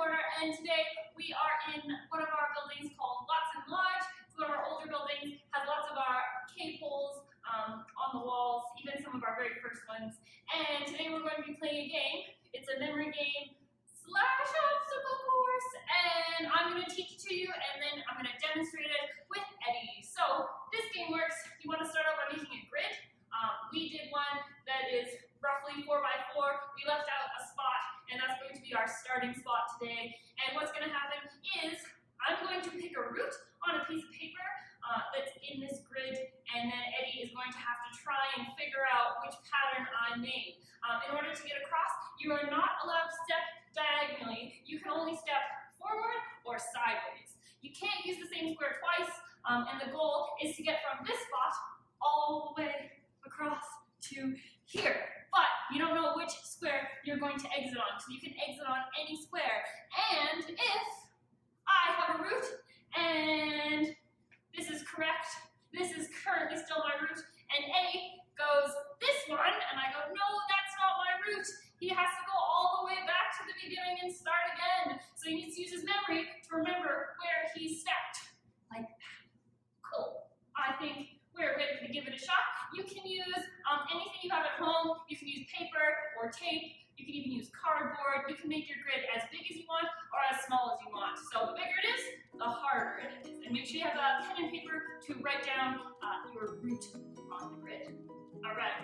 Korner, and today we are in one of our buildings called Watson Lodge. It's one of our older buildings, has lots of our cave holes on the walls, even some of our very first ones. And today we're going to be playing a game. It's a memory game / obstacle course, and I'm going to teach it to you, and then I'm going to demonstrate it with Eddie. So this game works. You want to start out by making a grid. We did one that is roughly 4x4. We left out a spot, and that's going to be our starting spot today. And what's going to happen is I'm going to pick a route on a piece of paper that's in this grid, and then Eddie is going to have to try and figure out which pattern I made. In order to get across, you are not allowed to step diagonally. You can only step forward or sideways. You can't use the same square twice, and the goal is to get from this spot all the way across to here. But you don't know which square you're going to exit on, so you can exit on any square. And if I have a route, and this is correct, this is currently still my route, and Eddie goes this one, and I go, no, that's not my route. He has to go all the way back to the beginning and start again. So he needs to use his memory to remember where he stepped. Like that. Cool. I think we're ready to give it a shot. You can use anything you have at home. You can use paper or tape. You can even use cardboard. You can make your grid as big as you want or as small as you want. So the bigger it is, the harder it is. And make sure you have a pen and paper to write down your route on the grid. All right.